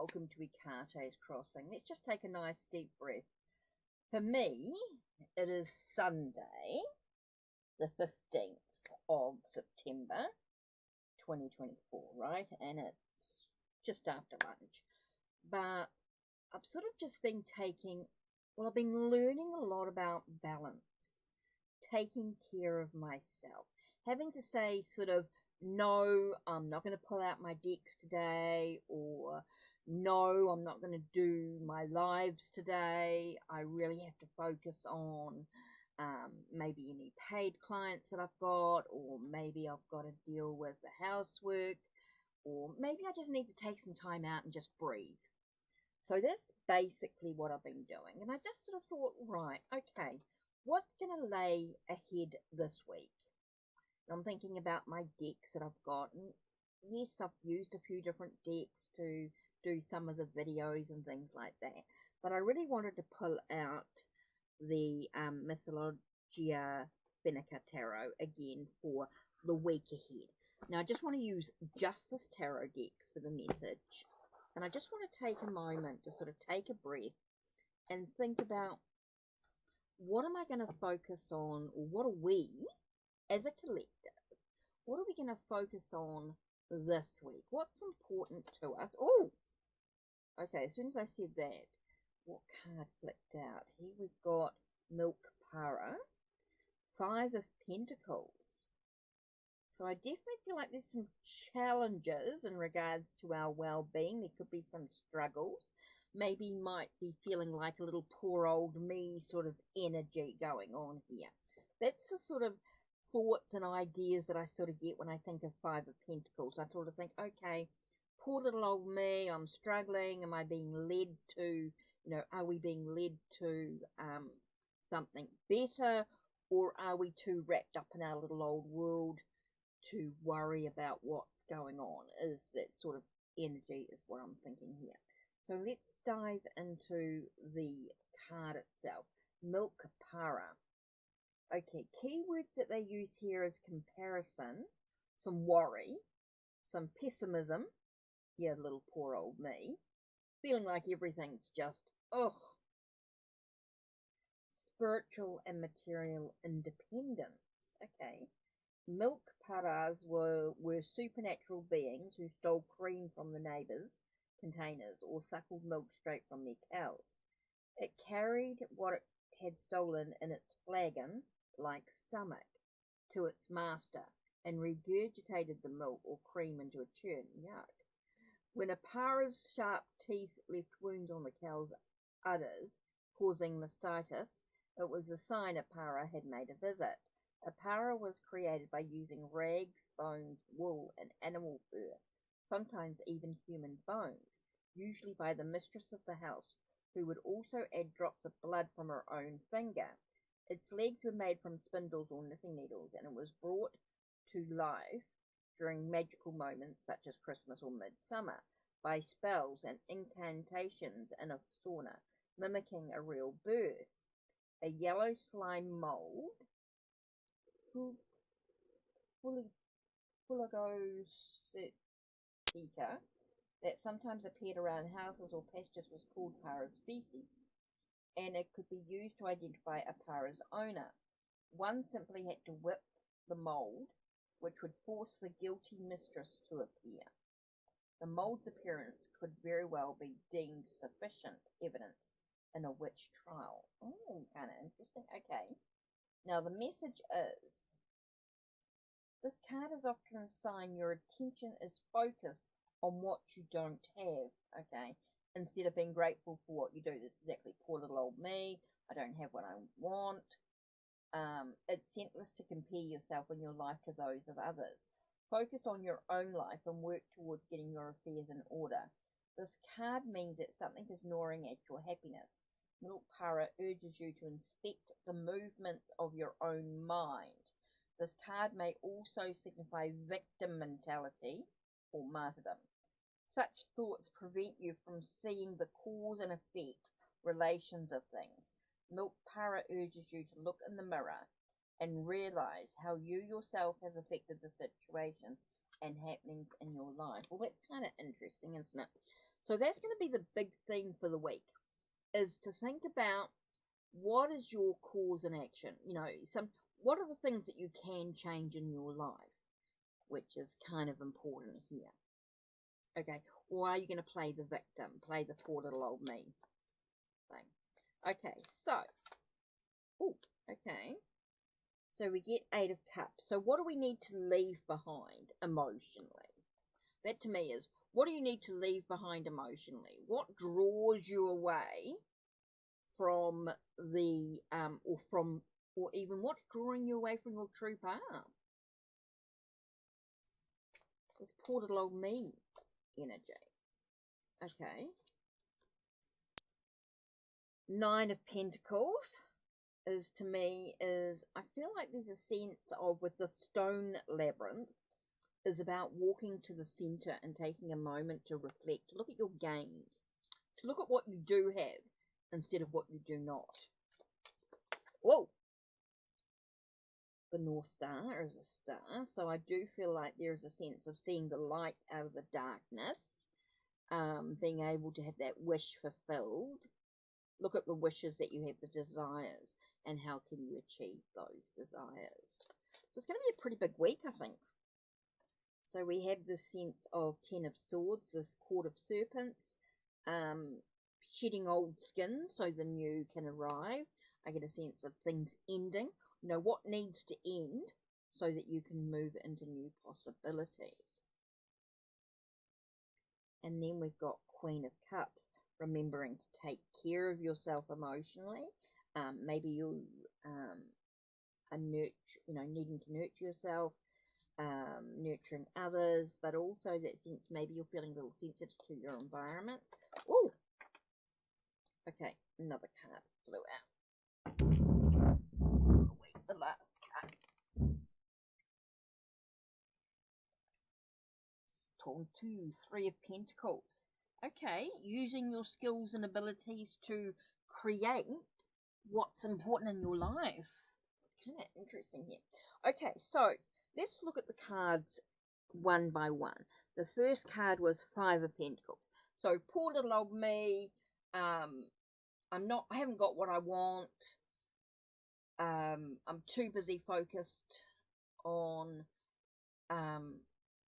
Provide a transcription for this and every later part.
welcome to Ekate's Crossing. Let's just take a nice deep breath. For me, it is Sunday, the 15th of September, 2024, right? And it's just after lunch. But I've sort of just been I've been learning a lot about balance, taking care of myself, having to say sort of, no, I'm not going to pull out my decks today, or no, I'm not going to do my lives today. I really have to focus on maybe any paid clients that I've got, or maybe I've got to deal with the housework, or maybe I just need to take some time out and just breathe. So that's basically what I've been doing. And I just sort of thought, right, okay, what's going to lay ahead this week? I'm thinking about my decks that I've got. And yes, I've used a few different decks to do some of the videos and things like that. But I really wanted to pull out the Mythologia Fennica Tarot again for the week ahead. Now, I just want to use just this tarot deck for the message. And I just want to take a moment to sort of take a breath and think about, what am I going to focus on, or what are we, as a collective, what are we going to focus on this week? What's important to us? Oh, okay, as soon as I said that, what card flipped out? Here we've got Milk Para, 5 of Pentacles. So I definitely feel like there's some challenges in regards to our well-being. There could be some struggles. Maybe you might be feeling like a little poor old me sort of energy going on here. That's the sort of thoughts and ideas that I sort of get when I think of 5 of Pentacles. I sort of think, okay, poor little old me, I'm struggling. Am I being led to, are we being led to something better? Or are we too wrapped up in our little old world to worry about what's going on? Is that sort of energy is what I'm thinking here. So let's dive into the card itself. Milk Para. Okay, keywords that they use here is comparison, some worry, some pessimism. Yeah, little poor old me. Feeling like everything's just, ugh. Spiritual and material independence. Okay. Milk paras were supernatural beings who stole cream from the neighbours' containers or suckled milk straight from their cows. It carried what it had stolen in its flagon-like stomach to its master and regurgitated the milk or cream into a churn. Yuck. When a para's sharp teeth left wounds on the cow's udders, causing mastitis, it was a sign a para had made a visit. A para was created by using rags, bones, wool, and animal fur, sometimes even human bones, usually by the mistress of the house, who would also add drops of blood from her own finger. Its legs were made from spindles or knitting needles, and it was brought to life during magical moments such as Christmas or midsummer by spells and incantations in a sauna, mimicking a real birth. A yellow slime mold, Fulagostica, that sometimes appeared around houses or pastures was called para species, and it could be used to identify a para's owner. One simply had to whip the mold, which would force the guilty mistress to appear. The mold's appearance could very well be deemed sufficient evidence in a witch trial. Oh, kind of interesting. Okay. Now, the message is, this card is often a sign your attention is focused on what you don't have, okay? Instead of being grateful for what you do. This is exactly poor little old me. I don't have what I want. It's senseless to compare yourself and your life to those of others. Focus on your own life and work towards getting your affairs in order. This card means that something is gnawing at your happiness. Milk Para urges you to inspect the movements of your own mind. This card may also signify victim mentality or martyrdom. Such thoughts prevent you from seeing the cause and effect relations of things. Milk Para urges you to look in the mirror and realize how you yourself have affected the situations and happenings in your life. Well, that's kind of interesting, isn't it? So that's going to be the big theme for the week, is to think about what is your cause and action. You know, what are the things that you can change in your life, which is kind of important here. Okay, or are you going to play the victim, play the poor little old me thing? Okay, so, oh, okay. So we get 8 of Cups. So what do we need to leave behind emotionally? That to me is, what do you need to leave behind emotionally? What draws you away from the, or even what's drawing you away from your true path? This poor little old me energy. Okay. 9 of Pentacles is, to me, is, I feel like there's a sense of, with the stone labyrinth, is about walking to the center and taking a moment to reflect, to look at your gains, to look at what you do have instead of what you do not. Whoa! The North Star is a star, so I do feel like there is a sense of seeing the light out of the darkness, being able to have that wish fulfilled. Look at the wishes that you have, the desires, and how can you achieve those desires. So it's going to be a pretty big week, I think. So we have this sense of 10 of Swords, this Court of Serpents, shedding old skins so the new can arrive. I get a sense of things ending. You know, what needs to end so that you can move into new possibilities. And then we've got Queen of Cups, remembering to take care of yourself emotionally. Maybe you are needing to nurture yourself, nurturing others, but also that sense maybe you're feeling a little sensitive to your environment. Ooh! Okay, another card flew out. The last card. Torn 2, 3 of Pentacles. Okay, using your skills and abilities to create what's important in your life. Kind of interesting here. Okay, so let's look at the cards one by one. The first card was 5 of Pentacles. So poor little old me. I haven't got what I want. I'm too busy focused on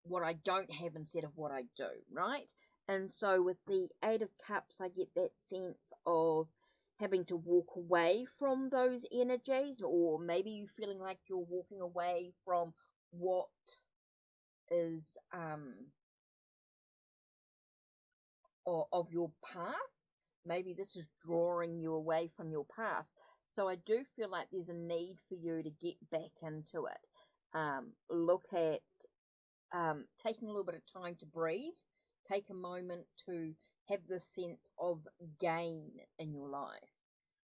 what I don't have instead of what I do, right? And so with the 8 of Cups, I get that sense of having to walk away from those energies, or maybe you feeling like you're walking away from what is of your path. Maybe this is drawing you away from your path. So I do feel like there's a need for you to get back into it. Look at taking a little bit of time to breathe. Take a moment to have this sense of gain in your life.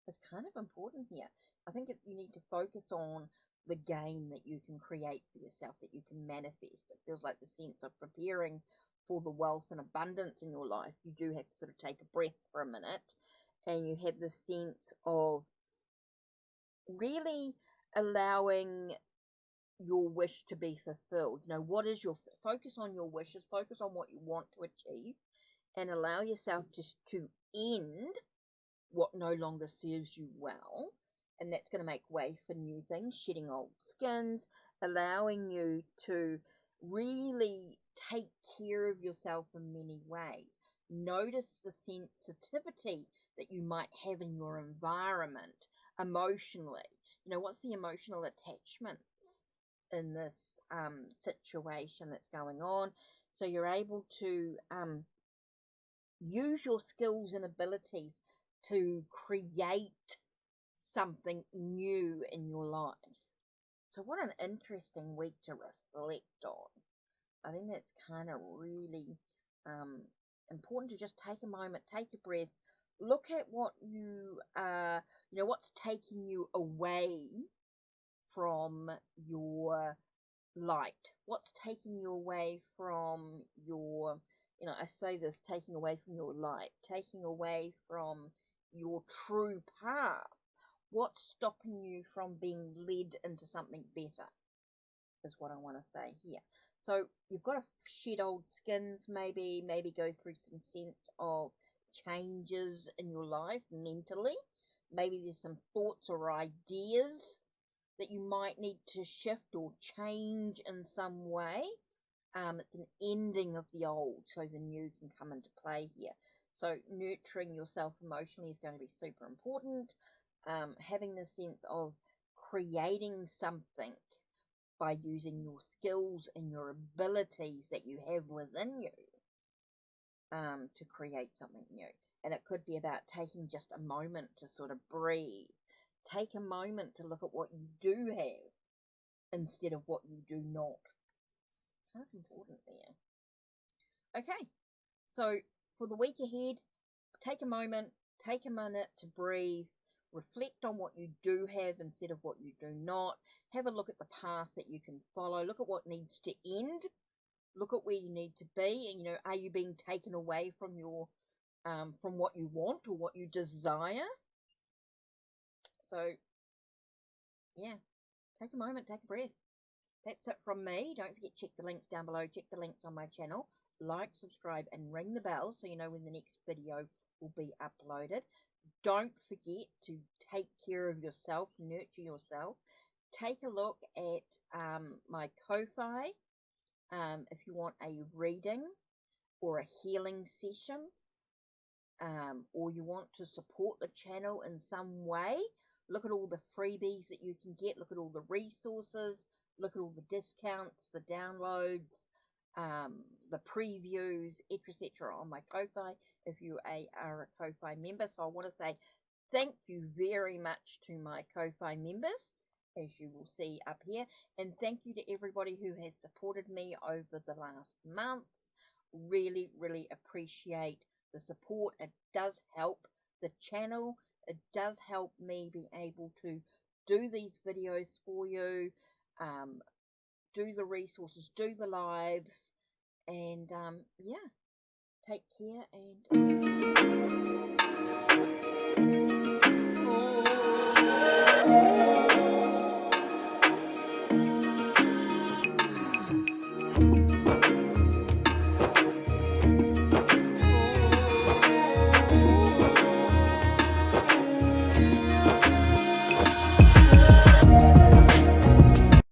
It's kind of important here. I think you need to focus on the gain that you can create for yourself, that you can manifest. It feels like the sense of preparing for the wealth and abundance in your life. You do have to sort of take a breath for a minute, and you have the sense of really allowing your wish to be fulfilled. You know, what is your focus on your wishes, focus on what you want to achieve, and allow yourself to end what no longer serves you well. And that's going to make way for new things, shedding old skins, allowing you to really take care of yourself in many ways. Notice the sensitivity that you might have in your environment emotionally. You know, what's the emotional attachments in this situation that's going on? So you're able to use your skills and abilities to create something new in your life. So what an interesting week to reflect on. I think that's kind of really important to just take a moment, take a breath, look at what what's taking you away from your light, what's taking you away from your, I say this, taking away from your light, taking away from your true path. What's stopping you from being led into something better is what I want to say here. So you've got to shed old skins, maybe go through some sense of changes in your life mentally. Maybe there's some thoughts or ideas that you might need to shift or change in some way. It's an ending of the old, so the new can come into play here. So nurturing yourself emotionally is going to be super important. Having the sense of creating something by using your skills and your abilities that you have within you to create something new. And it could be about taking just a moment to sort of breathe. Take a moment to look at what you do have instead of what you do not. That's important there. Okay, so for the week ahead, take a moment, take a minute to breathe, reflect on what you do have instead of what you do not. Have a look at the path that you can follow. Look at what needs to end. Look at where you need to be. And, are you being taken away from your, from what you want or what you desire? So, yeah, take a moment, take a breath. That's it from me. Don't forget, check the links down below. Check the links on my channel. Like, subscribe, and ring the bell so you know when the next video will be uploaded. Don't forget to take care of yourself, nurture yourself. Take a look at my Ko-Fi if you want a reading or a healing session, or you want to support the channel in some way. Look at all the freebies that you can get. Look at all the resources. Look at all the discounts, the downloads, the previews, etc. on my Ko-Fi if you are a Ko-Fi member. So I want to say thank you very much to my Ko-Fi members, as you will see up here. And thank you to everybody who has supported me over the last month. Really, really appreciate the support. It does help the channel. It does help me be able to do these videos for you, do the resources, do the lives, and yeah, take care and